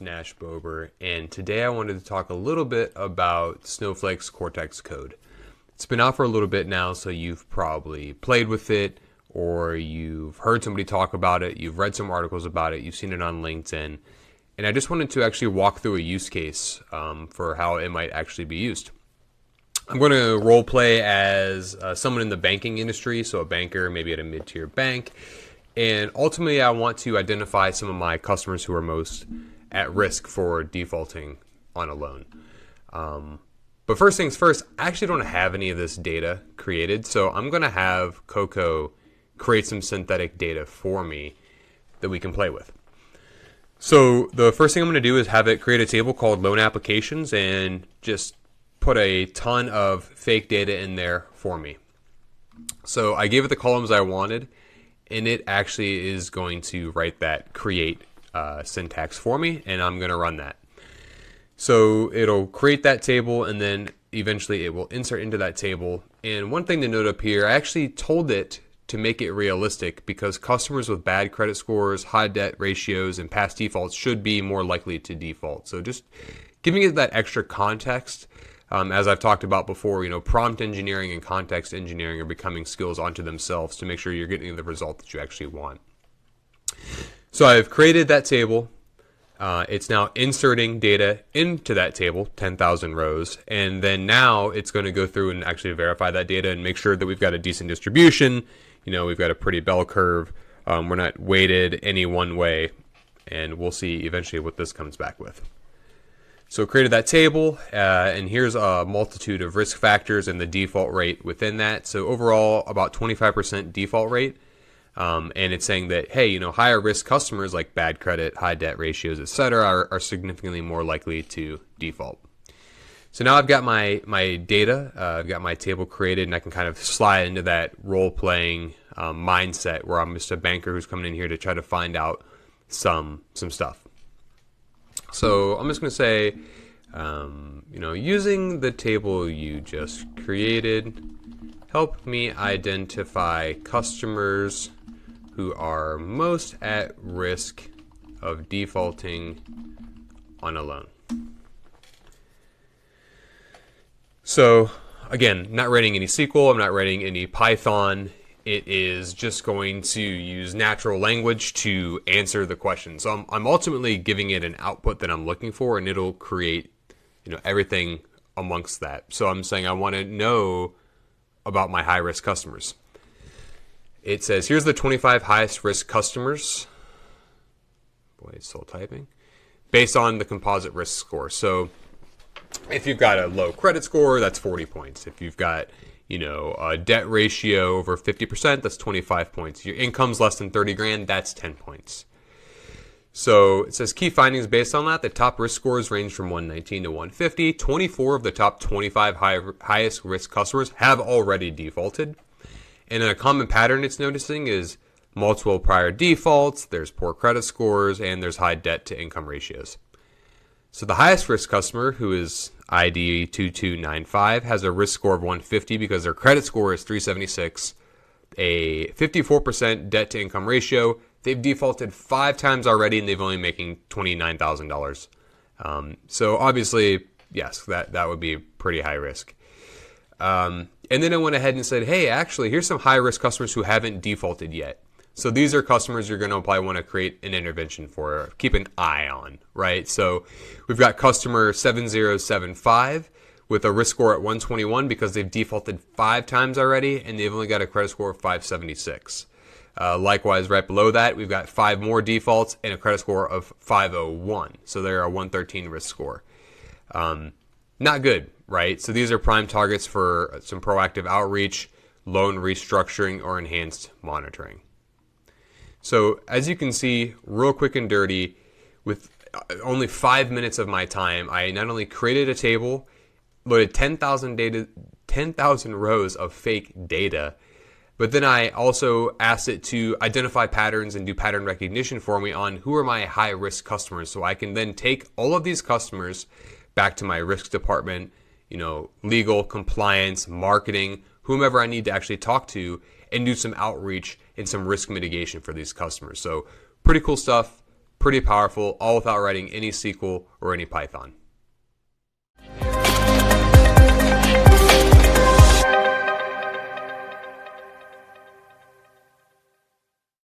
Nash Bober, and today I wanted to talk a little bit about Snowflake's Cortex Code. It's been out for a little bit now, so you've probably played with it, or you've heard somebody talk about it, you've read some articles about it, you've seen it on LinkedIn, and I just wanted to actually walk through a use case for how it might actually be used. I'm going to role play as someone in the banking industry, so a banker, maybe at a mid-tier bank. And ultimately, I want to identify some of my customers who are most at risk for defaulting on a loan. But first things first, I actually don't have any of this data created. So I'm going to have Coco create some synthetic data for me that we can play with. So the first thing I'm going to do is have it create a table called loan applications and just put a ton of fake data in there for me. So I gave it the columns I wanted, and it actually is going to write that create syntax for me, and I'm going to run that. So it'll create that table, and then eventually it will insert into that table. And one thing to note up here, I actually told it to make it realistic because customers with bad credit scores, high debt ratios, and past defaults should be more likely to default. So just giving it that extra context. As I've talked about before, prompt engineering and context engineering are becoming skills onto themselves to make sure you're getting the result that you actually want. So I've created that table. It's now inserting data into that table, 10,000 rows. And then now it's going to go through and actually verify that data and make sure that we've got a decent distribution. We've got a pretty bell curve. We're not weighted any one way. And we'll see eventually what this comes back with. So created that table, and here's a multitude of risk factors and the default rate within that. So overall, about 25% default rate. And it's saying that, hey, higher risk customers like bad credit, high debt ratios, etc., are significantly more likely to default. So now I've got my data, I've got my table created, and I can kind of slide into that role-playing mindset where I'm just a banker who's coming in here to try to find out some stuff. So I'm just going to say, using the table you just created, help me identify customers who are most at risk of defaulting on a loan. So again, not writing any SQL, I'm not writing any Python. It is just going to use natural language to answer the question. So I'm ultimately giving it an output that I'm looking for, and it'll create, everything amongst that. So I'm saying I want to know about my high-risk customers. It says, here's the 25 highest risk customers. Boy, it's still typing. Based on the composite risk score. So if you've got a low credit score, that's 40 points. If you've got a debt ratio over 50%, that's 25 points. Your income's less than 30 grand, that's 10 points. So it says key findings based on that. The top risk scores range from 119 to 150. 24 of the top 25 highest risk customers have already defaulted. And a common pattern it's noticing is multiple prior defaults, there's poor credit scores, and there's high debt to income ratios. So the highest risk customer, who is ID 2295, has a risk score of 150 because their credit score is 376, a 54% debt to income ratio. They've defaulted 5 times already, and they've only making $29,000. So obviously, yes, that would be pretty high risk. And then I went ahead and said, hey, actually, here's some high risk customers who haven't defaulted yet. So these are customers you're going to probably want to create an intervention for, keep an eye on, right? So we've got customer 7075 with a risk score at 121 because they've defaulted 5 times already, and they've only got a credit score of 576. Likewise, right below that, we've got 5 more defaults and a credit score of 501. So they're a 113 risk score. Not good, right? So these are prime targets for some proactive outreach, loan restructuring, or enhanced monitoring. So as you can see, real quick and dirty, with only 5 minutes of my time, I not only created a table, loaded 10,000 rows of fake data, but then I also asked it to identify patterns and do pattern recognition for me on who are my high-risk customers. So I can then take all of these customers back to my risk department, legal, compliance, marketing, whomever I need to actually talk to, and do some outreach and some risk mitigation for these customers. So pretty cool stuff. pretty powerful, all without writing any SQL or any Python.